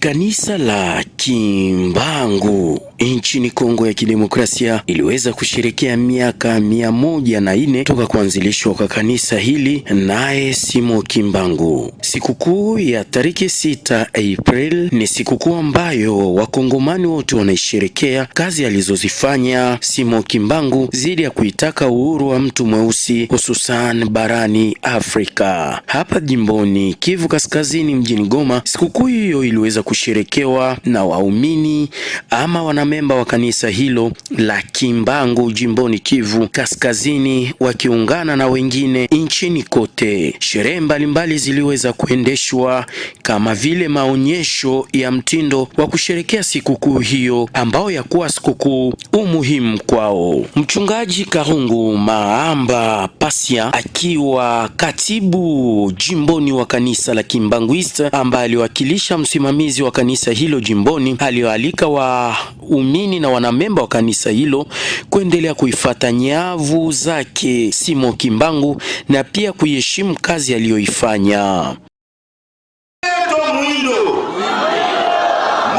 Kanisa la Kimbangu nchini Kongo ya Kidemokrasia iliweza kusherekea miaka 104 toka kuanzilishwa kwa kanisa hili naye Simon Kimbangu. Sikukuu ya tariki 6 April ni sikukuu ambayo wakongomani wote wanaisherekea kazi alizozifanya Simon Kimbangu zidi ya kuitaka uhuru wa mtu mweusi hususan barani Afrika. Hapa jimboni Kivu Kaskazini mjini Goma, sikukuu hiyo iliweza kusherekewa na waumini ama wanamemba wa kanisa hilo la Kimbangu jimboni Kivu Kaskazini wakiungana na wengine nchini kote. Sherehe mbalimbali ziliweza kuendeshwa kama vile maonyesho ya mtindo wa kusherekea sikukuu hiyo ambao yakuwa sikukuu umuhimu kwao. Mchungaji Karungu Maamba Pasia akiwa katibu jimboni wa kanisa la Kimbanguista ambaye aliwakilisha msimamizi wa kanisa hilo jimboni, aliwaalika waumini na wanamemba wa kanisa hilo kuendelea kuifuata nyavu zake Simon Kimbangu na pia kuiheshimu kazi aliyoifanya.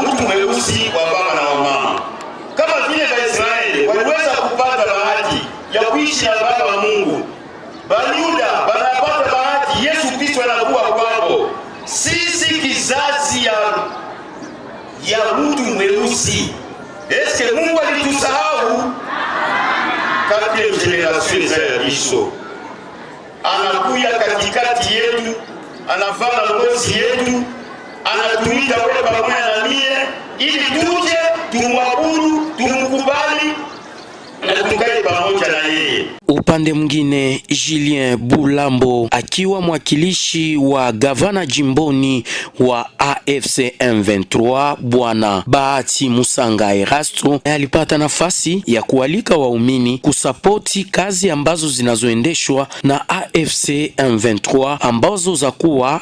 Mtu mweusi wa baba na mama kama vile Waisraeli waliweza kupata bahati ya kuishi na baba wa Mungu, Bayuda wanapata bahati Yesu Kristo anakuwa kwao. Sisi kizazi ya mtu mweusi, eske Mungu alitusahau? Kati generation za Yesu anakuja katikati yetu, anavaa ngozi yetu, anatuita wewe pamoja na mie ili tuje tumwabudu, tumkubali na tukae pamoja na yeye. Upande mwingine, Julien Bulambo akiwa mwakilishi wa gavana jimboni wa AFC M23 bwana Bahati Musanga Erasto alipata nafasi ya kualika waumini kusapoti kazi ambazo zinazoendeshwa na AFC M23 ambazo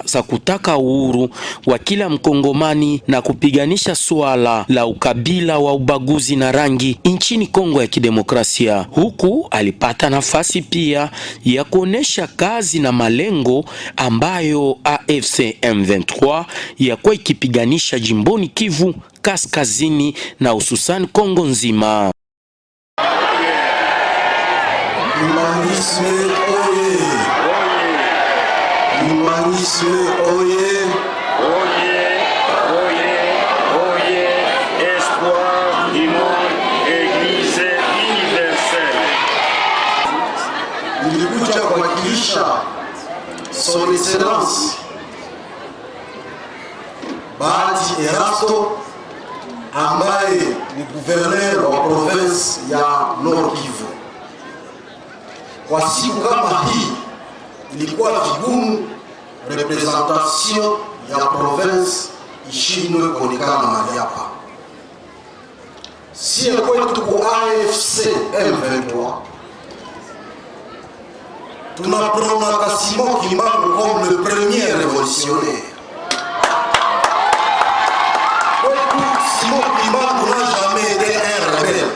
za kutaka uhuru wa kila mkongomani na kupiganisha swala la ukabila wa ubaguzi na rangi nchini Kongo ya Kidemokrasia. Huku alipata nafasi pia ya kuonesha kazi na malengo ambayo AFC M23 yakuwa ikipiganisha jimboni Kivu Kaskazini na hususan Kongo nzima. Humanisme oye! Humanisme oye! Oye! Oye! Oye! Espoir du monde, Église universelle. Nilikuja kuwakilisha Son Excellence Bahati Erasto ambaye ni gouverneur wa province ya Nord Kivu. Kwa siku kama hii ilikuwa vigumu representation ya province ishindwe kuonekana mahali hapa. Si kwetu kwa AFC M23 tunaprononce Simon Kimbangu comme le premier révolutionnaire. Simon Kimbangu n'a jamais été un rebelle,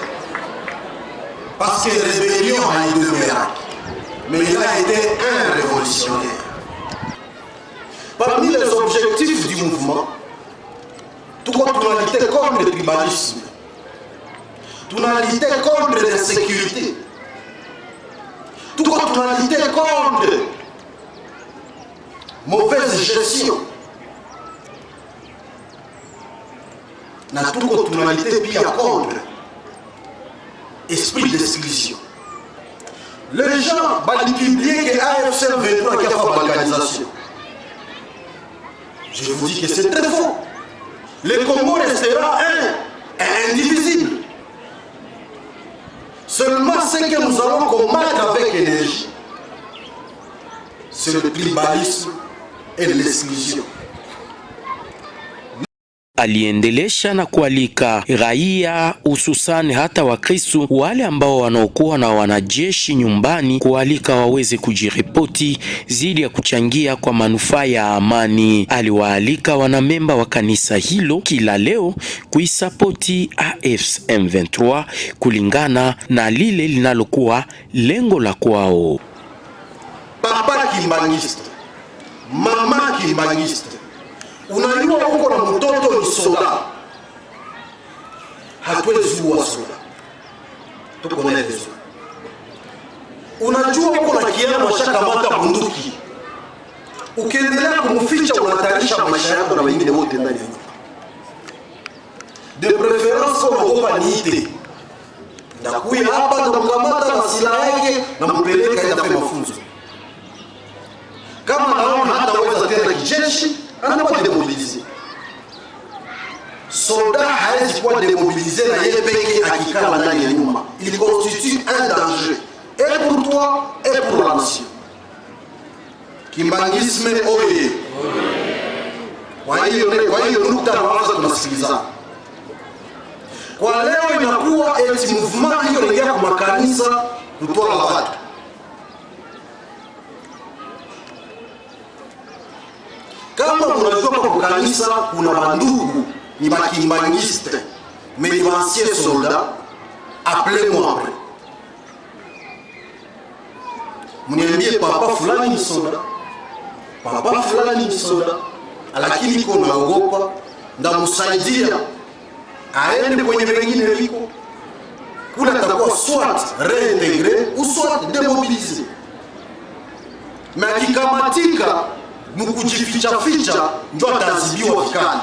parce que rébellion a eu de miracles, mais il a été un révolutionnaire. Parmi les objectifs du mouvement, tout comme on a lutté contre le tribalisme, on a lutté contre l'insécurité, tout comme on a lutté contre mauvaise gestion, na tout comme on a lutté bien contre esprit d'exclusion. Les gens vont publier que AFC M23 qui a fait la balkanisation. Je vous dis que c'est très faux. Le Congo restera un et indivisible. Seulement ce que nous allons combattre avec énergie, c'est le tribalisme et l'exclusion. Aliendelesha na kualika raia hususani hata Wakristo wale ambao wanaokuwa na wanajeshi nyumbani kualika waweze kujiripoti zidi ya kuchangia kwa manufaa ya amani. Aliwaalika wanamemba wa kanisa hilo kila leo kuisapoti AFC M23 kulingana na lile linalokuwa lengo la kwao. Papa Kimbangiste, mama Kimbangiste, unajua uko na mtoto ni soda, hatuwezi uwa soda, tuko na hizo. Unajua uko na kiana washakamata bunduki, ukiendelea kumficha unahatarisha maisha yako na wengine wote ndani ya nyumba. De preference kwa unaogopa niite, ndakuya hapa ndamkamata na silaha yake na mpeleka enda kwa mafunzo. Kama naona hataweza tena kijeshi, anakuwa demobilize. Soldat hawezi kuwa demobilize na yeye peke akikaa ndani ya nyumba. Il constitue un danger et pour toi et pour la nation. Kimbangisme oye. Kwa hiyo nukta naanza tunasikilizana. Kwa leo inakuwa eti movement hiyo inaingia kwa makanisa kutoa watu. Kama unajua kwa kanisa kuna bandugu ni bakimbangiste, mais les anciens soldats, appelez-moi après. Mniambie papa fulani ni soda, papa fulani ni soda, lakini kwa naogopa ndamsaidia aende kwenye wengine viko kula, atakuwa soit réintégré ou soit démobilisé. Mais akikamatika mkujificha ficha ndio atazibiwa vikali.